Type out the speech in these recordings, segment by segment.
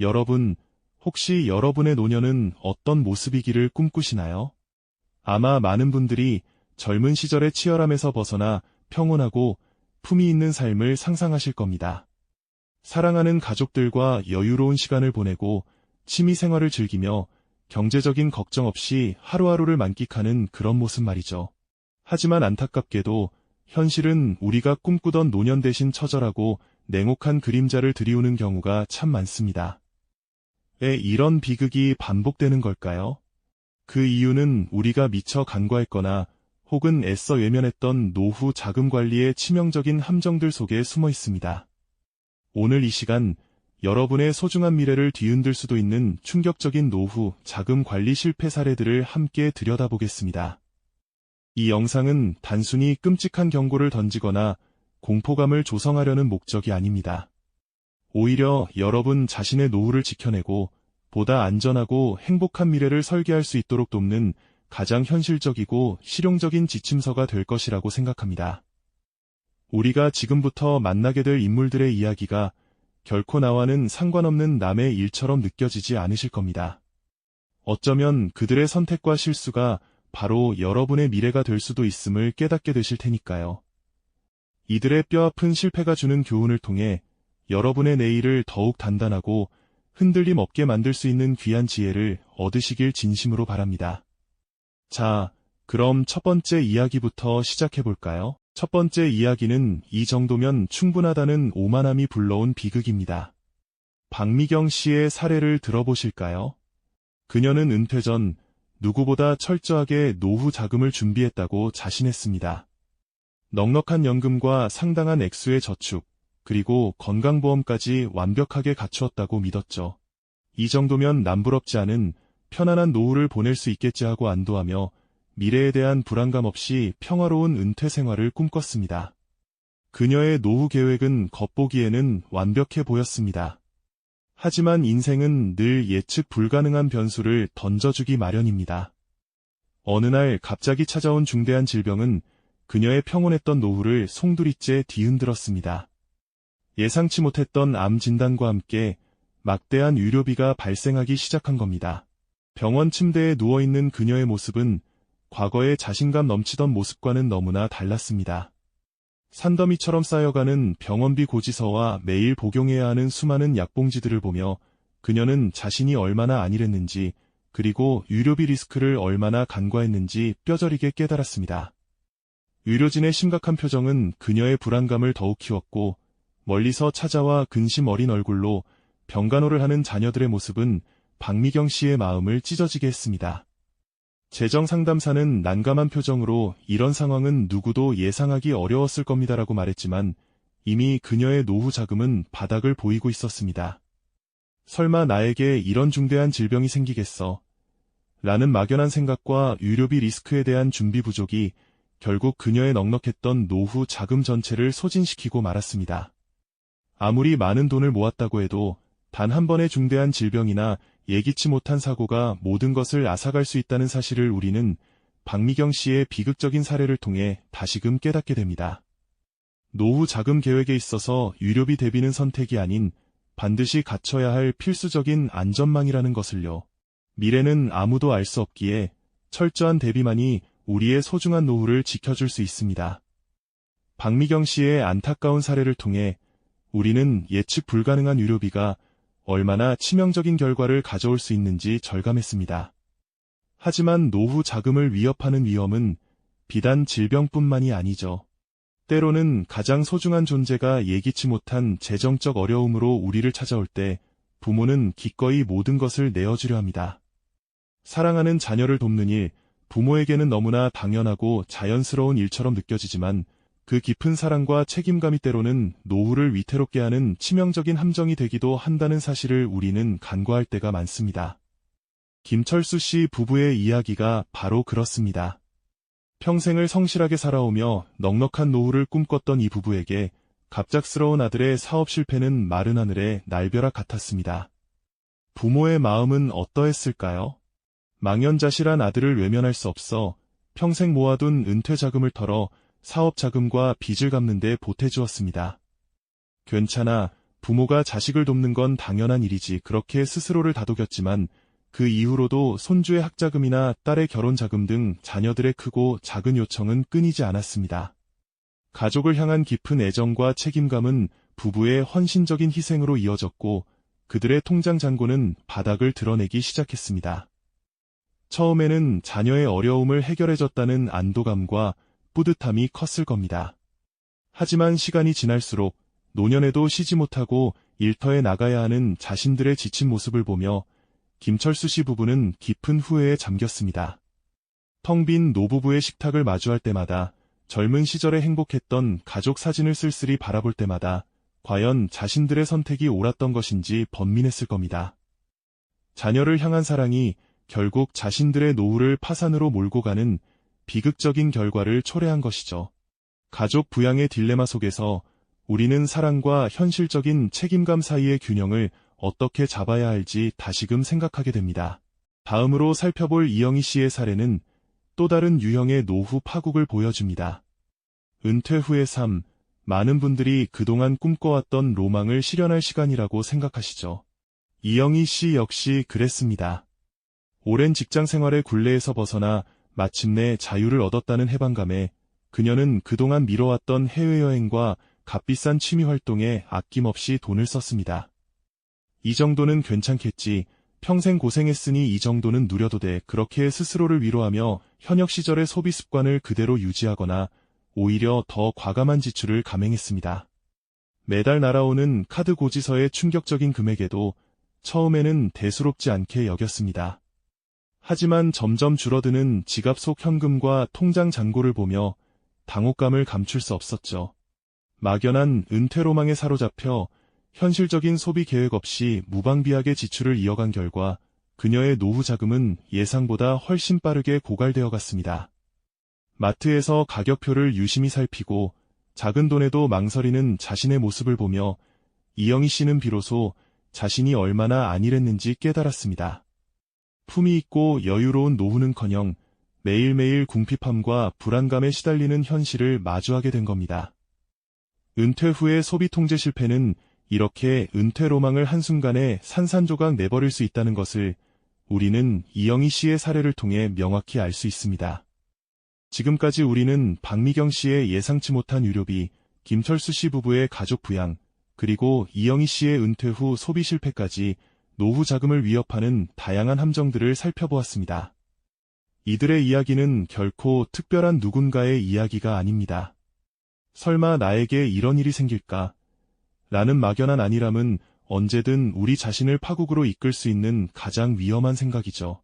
여러분, 혹시 여러분의 노년은 어떤 모습이기를 꿈꾸시나요? 아마 많은 분들이 젊은 시절의 치열함에서 벗어나 평온하고 품위 있는 삶을 상상하실 겁니다. 사랑하는 가족들과 여유로운 시간을 보내고 취미 생활을 즐기며 경제적인 걱정 없이 하루하루를 만끽하는 그런 모습 말이죠. 하지만 안타깝게도 현실은 우리가 꿈꾸던 노년 대신 처절하고 냉혹한 그림자를 들이우는 경우가 참 많습니다. 왜 이런 비극이 반복되는 걸까요? 그 이유는 우리가 미처 간과했거나 혹은 애써 외면했던 노후 자금 관리의 치명적인 함정들 속에 숨어 있습니다. 오늘 이 시간, 여러분의 소중한 미래를 뒤흔들 수도 있는 충격적인 노후 자금 관리 실패 사례들을 함께 들여다보겠습니다. 이 영상은 단순히 끔찍한 경고를 던지거나 공포감을 조성하려는 목적이 아닙니다. 오히려 여러분 자신의 노후를 지켜내고 보다 안전하고 행복한 미래를 설계할 수 있도록 돕는 가장 현실적이고 실용적인 지침서가 될 것이라고 생각합니다. 우리가 지금부터 만나게 될 인물들의 이야기가 결코 나와는 상관없는 남의 일처럼 느껴지지 않으실 겁니다. 어쩌면 그들의 선택과 실수가 바로 여러분의 미래가 될 수도 있음을 깨닫게 되실 테니까요. 이들의 뼈아픈 실패가 주는 교훈을 통해 여러분의 내일을 더욱 단단하고 흔들림 없게 만들 수 있는 귀한 지혜를 얻으시길 진심으로 바랍니다. 자, 그럼 첫 번째 이야기부터 시작해볼까요? 첫 번째 이야기는 이 정도면 충분하다는 오만함이 불러온 비극입니다. 박미경 씨의 사례를 들어보실까요? 그녀는 은퇴 전 누구보다 철저하게 노후 자금을 준비했다고 자신했습니다. 넉넉한 연금과 상당한 액수의 저축, 그리고 건강보험까지 완벽하게 갖추었다고 믿었죠. 이 정도면 남부럽지 않은 편안한 노후를 보낼 수 있겠지 하고 안도하며 미래에 대한 불안감 없이 평화로운 은퇴 생활을 꿈꿨습니다. 그녀의 노후 계획은 겉보기에는 완벽해 보였습니다. 하지만 인생은 늘 예측 불가능한 변수를 던져주기 마련입니다. 어느 날 갑자기 찾아온 중대한 질병은 그녀의 평온했던 노후를 송두리째 뒤흔들었습니다. 예상치 못했던 암 진단과 함께 막대한 의료비가 발생하기 시작한 겁니다. 병원 침대에 누워있는 그녀의 모습은 과거의 자신감 넘치던 모습과는 너무나 달랐습니다. 산더미처럼 쌓여가는 병원비 고지서와 매일 복용해야 하는 수많은 약봉지들을 보며 그녀는 자신이 얼마나 안일했는지 그리고 의료비 리스크를 얼마나 간과했는지 뼈저리게 깨달았습니다. 의료진의 심각한 표정은 그녀의 불안감을 더욱 키웠고 멀리서 찾아와 근심 어린 얼굴로 병간호를 하는 자녀들의 모습은 박미경 씨의 마음을 찢어지게 했습니다. 재정상담사는 난감한 표정으로 이런 상황은 누구도 예상하기 어려웠을 겁니다라고 말했지만 이미 그녀의 노후 자금은 바닥을 보이고 있었습니다. 설마 나에게 이런 중대한 질병이 생기겠어? 라는 막연한 생각과 의료비 리스크에 대한 준비 부족이 결국 그녀의 넉넉했던 노후 자금 전체를 소진시키고 말았습니다. 아무리 많은 돈을 모았다고 해도 단 한 번의 중대한 질병이나 예기치 못한 사고가 모든 것을 앗아갈 수 있다는 사실을 우리는 박미경 씨의 비극적인 사례를 통해 다시금 깨닫게 됩니다. 노후 자금 계획에 있어서 의료비 대비는 선택이 아닌 반드시 갖춰야 할 필수적인 안전망이라는 것을요. 미래는 아무도 알 수 없기에 철저한 대비만이 우리의 소중한 노후를 지켜줄 수 있습니다. 박미경 씨의 안타까운 사례를 통해 우리는 예측 불가능한 의료비가 얼마나 치명적인 결과를 가져올 수 있는지 절감했습니다. 하지만 노후 자금을 위협하는 위험은 비단 질병뿐만이 아니죠. 때로는 가장 소중한 존재가 예기치 못한 재정적 어려움으로 우리를 찾아올 때 부모는 기꺼이 모든 것을 내어주려 합니다. 사랑하는 자녀를 돕는 일, 부모에게는 너무나 당연하고 자연스러운 일처럼 느껴지지만 그 깊은 사랑과 책임감이 때로는 노후를 위태롭게 하는 치명적인 함정이 되기도 한다는 사실을 우리는 간과할 때가 많습니다. 김철수 씨 부부의 이야기가 바로 그렇습니다. 평생을 성실하게 살아오며 넉넉한 노후를 꿈꿨던 이 부부에게 갑작스러운 아들의 사업 실패는 마른 하늘의 날벼락 같았습니다. 부모의 마음은 어떠했을까요? 망연자실한 아들을 외면할 수 없어 평생 모아둔 은퇴 자금을 털어 사업 자금과 빚을 갚는 데 보태주었습니다. 괜찮아, 부모가 자식을 돕는 건 당연한 일이지 그렇게 스스로를 다독였지만 그 이후로도 손주의 학자금이나 딸의 결혼 자금 등 자녀들의 크고 작은 요청은 끊이지 않았습니다. 가족을 향한 깊은 애정과 책임감은 부부의 헌신적인 희생으로 이어졌고 그들의 통장 잔고는 바닥을 드러내기 시작했습니다. 처음에는 자녀의 어려움을 해결해줬다는 안도감과 뿌듯함이 컸을 겁니다. 하지만 시간이 지날수록 노년에도 쉬지 못하고 일터에 나가야 하는 자신들의 지친 모습을 보며 김철수 씨 부부는 깊은 후회에 잠겼습니다. 텅 빈 노부부의 식탁을 마주할 때마다 젊은 시절에 행복했던 가족 사진을 쓸쓸히 바라볼 때마다 과연 자신들의 선택이 옳았던 것인지 번민했을 겁니다. 자녀를 향한 사랑이 결국 자신들의 노후를 파산으로 몰고 가는 비극적인 결과를 초래한 것이죠. 가족 부양의 딜레마 속에서 우리는 사랑과 현실적인 책임감 사이의 균형을 어떻게 잡아야 할지 다시금 생각하게 됩니다. 다음으로 살펴볼 이영희 씨의 사례는 또 다른 유형의 노후 파국을 보여줍니다. 은퇴 후의 삶, 많은 분들이 그동안 꿈꿔왔던 로망을 실현할 시간이라고 생각하시죠. 이영희 씨 역시 그랬습니다. 오랜 직장 생활의 굴레에서 벗어나 마침내 자유를 얻었다는 해방감에 그녀는 그동안 미뤄왔던 해외여행과 값비싼 취미 활동에 아낌없이 돈을 썼습니다. 이 정도는 괜찮겠지, 평생 고생했으니 이 정도는 누려도 돼, 그렇게 스스로를 위로하며 현역 시절의 소비 습관을 그대로 유지하거나 오히려 더 과감한 지출을 감행했습니다. 매달 날아오는 카드 고지서의 충격적인 금액에도 처음에는 대수롭지 않게 여겼습니다. 하지만 점점 줄어드는 지갑 속 현금과 통장 잔고를 보며 당혹감을 감출 수 없었죠. 막연한 은퇴 로망에 사로잡혀 현실적인 소비 계획 없이 무방비하게 지출을 이어간 결과 그녀의 노후 자금은 예상보다 훨씬 빠르게 고갈되어 갔습니다. 마트에서 가격표를 유심히 살피고 작은 돈에도 망설이는 자신의 모습을 보며 이영희 씨는 비로소 자신이 얼마나 안일했는지 깨달았습니다. 품위 있고 여유로운 노후는커녕 매일매일 궁핍함과 불안감에 시달리는 현실을 마주하게 된 겁니다. 은퇴 후의 소비 통제 실패는 이렇게 은퇴 로망을 한순간에 산산조각 내버릴 수 있다는 것을 우리는 이영희 씨의 사례를 통해 명확히 알 수 있습니다. 지금까지 우리는 박미경 씨의 예상치 못한 유료비, 김철수 씨 부부의 가족 부양, 그리고 이영희 씨의 은퇴 후 소비 실패까지 노후 자금을 위협하는 다양한 함정들을 살펴보았습니다. 이들의 이야기는 결코 특별한 누군가의 이야기가 아닙니다. 설마 나에게 이런 일이 생길까? 라는 막연한 안일함은 언제든 우리 자신을 파국으로 이끌 수 있는 가장 위험한 생각이죠.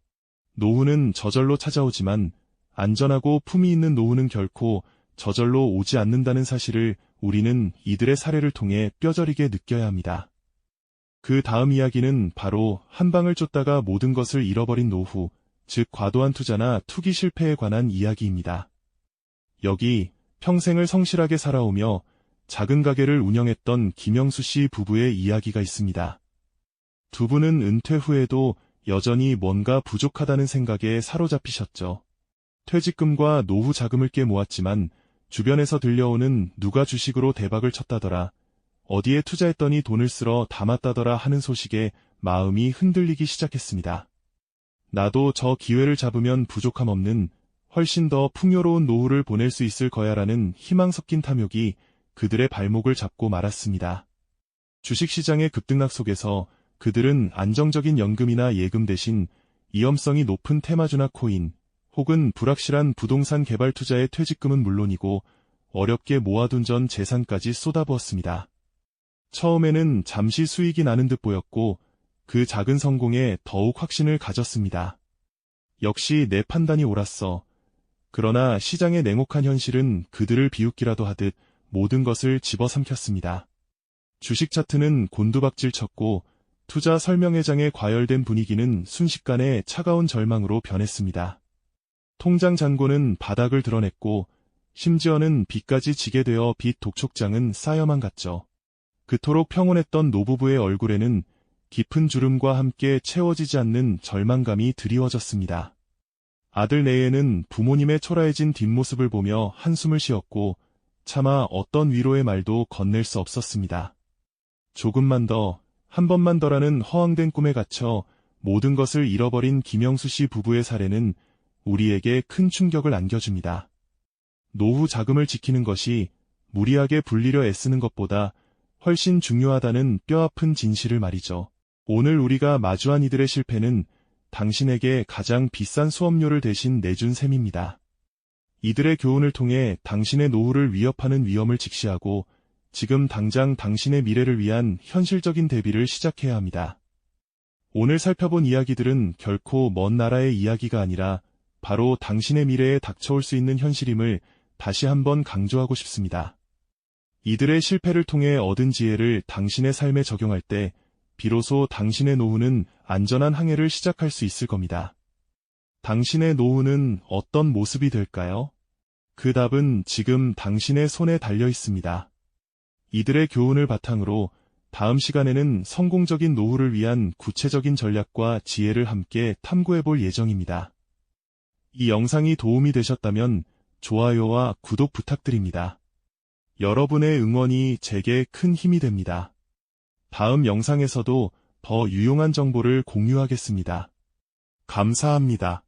노후는 저절로 찾아오지만 안전하고 품위 있는 노후는 결코 저절로 오지 않는다는 사실을 우리는 이들의 사례를 통해 뼈저리게 느껴야 합니다. 그 다음 이야기는 바로 한 방을 쫓다가 모든 것을 잃어버린 노후, 즉 과도한 투자나 투기 실패에 관한 이야기입니다. 여기 평생을 성실하게 살아오며 작은 가게를 운영했던 김영수 씨 부부의 이야기가 있습니다. 두 분은 은퇴 후에도 여전히 뭔가 부족하다는 생각에 사로잡히셨죠. 퇴직금과 노후 자금을 꽤 모았지만 주변에서 들려오는 누가 주식으로 대박을 쳤다더라, 어디에 투자했더니 돈을 쓸어 담았다더라 하는 소식에 마음이 흔들리기 시작했습니다. 나도 저 기회를 잡으면 부족함 없는 훨씬 더 풍요로운 노후를 보낼 수 있을 거야라는 희망 섞인 탐욕이 그들의 발목을 잡고 말았습니다. 주식시장의 급등락 속에서 그들은 안정적인 연금이나 예금 대신 위험성이 높은 테마주나 코인, 혹은 불확실한 부동산 개발 투자의 퇴직금은 물론이고 어렵게 모아둔 전 재산까지 쏟아부었습니다. 처음에는 잠시 수익이 나는 듯 보였고 그 작은 성공에 더욱 확신을 가졌습니다. 역시 내 판단이 옳았어. 그러나 시장의 냉혹한 현실은 그들을 비웃기라도 하듯 모든 것을 집어삼켰습니다. 주식 차트는 곤두박질 쳤고 투자 설명회장에 과열된 분위기는 순식간에 차가운 절망으로 변했습니다. 통장 잔고는 바닥을 드러냈고 심지어는 빚까지 지게 되어 빚 독촉장은 쌓여만 갔죠. 그토록 평온했던 노부부의 얼굴에는 깊은 주름과 함께 채워지지 않는 절망감이 드리워졌습니다. 아들 내에는 부모님의 초라해진 뒷모습을 보며 한숨을 쉬었고 차마 어떤 위로의 말도 건넬 수 없었습니다. 조금만 더, 한 번만 더라는 허황된 꿈에 갇혀 모든 것을 잃어버린 김영수 씨 부부의 사례는 우리에게 큰 충격을 안겨줍니다. 노후 자금을 지키는 것이 무리하게 불리려 애쓰는 것보다 훨씬 중요하다는 뼈아픈 진실을 말이죠. 오늘 우리가 마주한 이들의 실패는 당신에게 가장 비싼 수업료를 대신 내준 셈입니다. 이들의 교훈을 통해 당신의 노후를 위협하는 위험을 직시하고 지금 당장 당신의 미래를 위한 현실적인 대비를 시작해야 합니다. 오늘 살펴본 이야기들은 결코 먼 나라의 이야기가 아니라 바로 당신의 미래에 닥쳐올 수 있는 현실임을 다시 한번 강조하고 싶습니다. 이들의 실패를 통해 얻은 지혜를 당신의 삶에 적용할 때 비로소 당신의 노후는 안전한 항해를 시작할 수 있을 겁니다. 당신의 노후는 어떤 모습이 될까요? 그 답은 지금 당신의 손에 달려 있습니다. 이들의 교훈을 바탕으로 다음 시간에는 성공적인 노후를 위한 구체적인 전략과 지혜를 함께 탐구해 볼 예정입니다. 이 영상이 도움이 되셨다면 좋아요와 구독 부탁드립니다. 여러분의 응원이 제게 큰 힘이 됩니다. 다음 영상에서도 더 유용한 정보를 공유하겠습니다. 감사합니다.